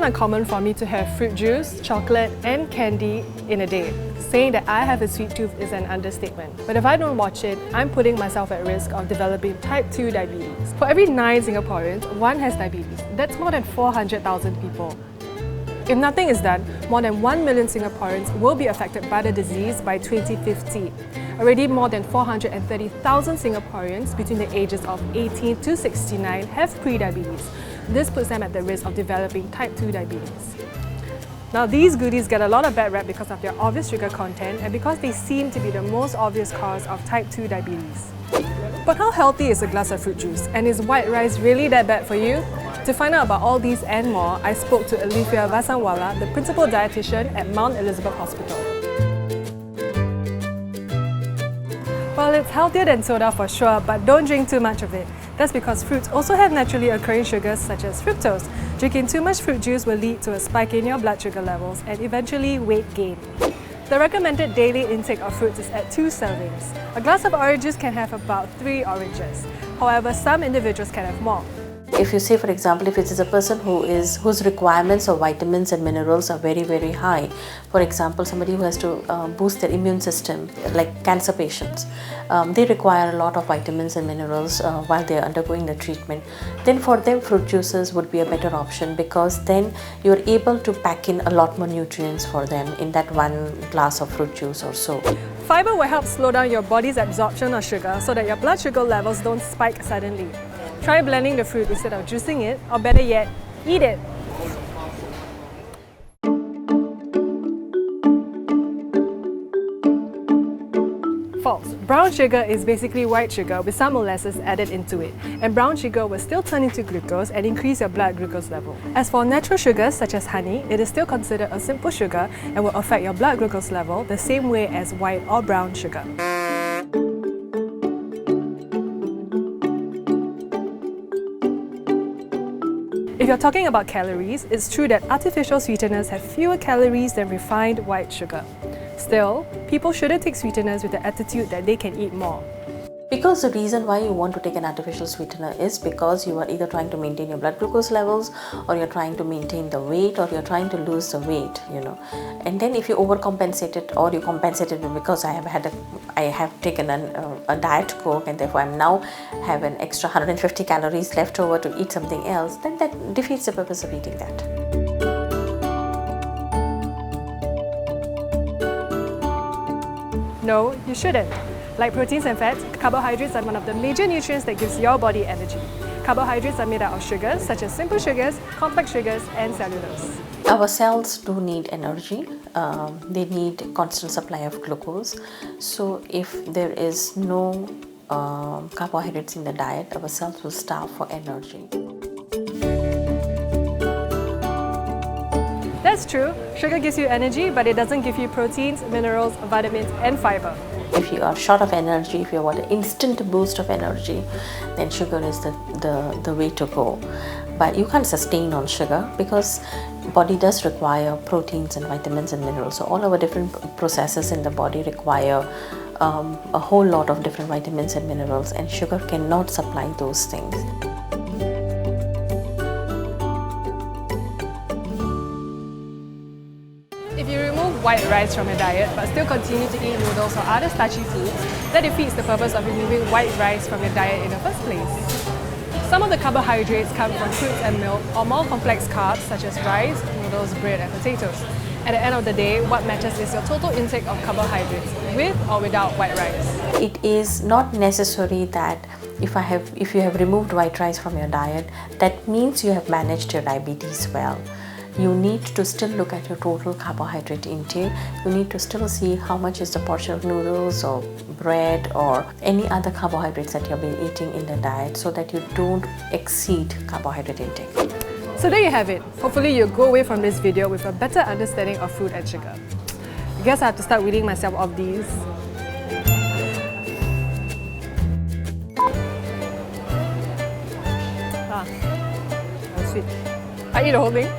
not uncommon for me to have fruit juice, chocolate and candy in a day. Saying that I have a sweet tooth is an understatement. But if I don't watch it, I'm putting myself at risk of developing type 2 diabetes. For every 9 Singaporeans, one has diabetes. That's more than 400,000 people. If nothing is done, more than 1 million Singaporeans will be affected by the disease by 2050. Already more than 430,000 Singaporeans between the ages of 18 to 69 have prediabetes. This puts them at the risk of developing type 2 diabetes. Now these goodies get a lot of bad rap because of their obvious sugar content and because they seem to be the most obvious cause of type 2 diabetes. But how healthy is a glass of fruit juice? And is white rice really that bad for you? To find out about all these and more, I spoke to Alyssa Woo, the principal dietitian at Mount Elizabeth Hospital. Well, it's healthier than soda for sure, but don't drink too much of it. That's because fruits also have naturally occurring sugars such as fructose. Drinking too much fruit juice will lead to a spike in your blood sugar levels and eventually weight gain. The recommended daily intake of fruits is at 2 servings. A glass of orange juice can have about 3 oranges. However, some individuals can have more. If you say, for example, if it is a person whose requirements of vitamins and minerals are very, very high, for example, somebody who has to boost their immune system, like cancer patients, they require a lot of vitamins and minerals while they are undergoing the treatment, then for them fruit juices would be a better option because then you are able to pack in a lot more nutrients for them in that one glass of fruit juice or so. Fiber will help slow down your body's absorption of sugar so that your blood sugar levels don't spike suddenly. Try blending the fruit instead of juicing it, or better yet, eat it. False. Brown sugar is basically white sugar with some molasses added into it, and brown sugar will still turn into glucose and increase your blood glucose level. As for natural sugars such as honey, it is still considered a simple sugar and will affect your blood glucose level the same way as white or brown sugar. If you're talking about calories, it's true that artificial sweeteners have fewer calories than refined white sugar. Still, people shouldn't take sweeteners with the attitude that they can eat more. Because the reason why you want to take an artificial sweetener is because you are either trying to maintain your blood glucose levels, or you're trying to maintain the weight, or you're trying to lose the weight, And then if you overcompensate it, or you compensate it because I have taken a diet coke and therefore I'm now have an extra 150 calories left over to eat something else, then that defeats the purpose of eating that. No, you shouldn't. Like proteins and fats, carbohydrates are one of the major nutrients that gives your body energy. Carbohydrates are made out of sugars such as simple sugars, complex sugars and cellulose. Our cells do need energy. They need constant supply of glucose. So if there is no carbohydrates in the diet, our cells will starve for energy. That's true. Sugar gives you energy, but it doesn't give you proteins, minerals, vitamins and fiber. If you are short of energy, if you want an instant boost of energy, then sugar is the way to go. But you can't sustain on sugar because body does require proteins and vitamins and minerals. So all our different processes in the body require a whole lot of different vitamins and minerals, and sugar cannot supply those things. If you remove white rice from your diet but still continue to eat noodles or other starchy foods, that defeats the purpose of removing white rice from your diet in the first place. Some of the carbohydrates come from fruits and milk or more complex carbs such as rice, noodles, bread and potatoes. At the end of the day, what matters is your total intake of carbohydrates, with or without white rice. It is not necessary that if you have removed white rice from your diet, that means you have managed your diabetes well. You need to still look at your total carbohydrate intake. You need to still see how much is the portion of noodles or bread or any other carbohydrates that you've been eating in the diet so that you don't exceed carbohydrate intake. So there you have it. Hopefully you'll go away from this video with a better understanding of food and sugar. I guess I have to start weaning myself of these. That's sweet. I eat the whole thing.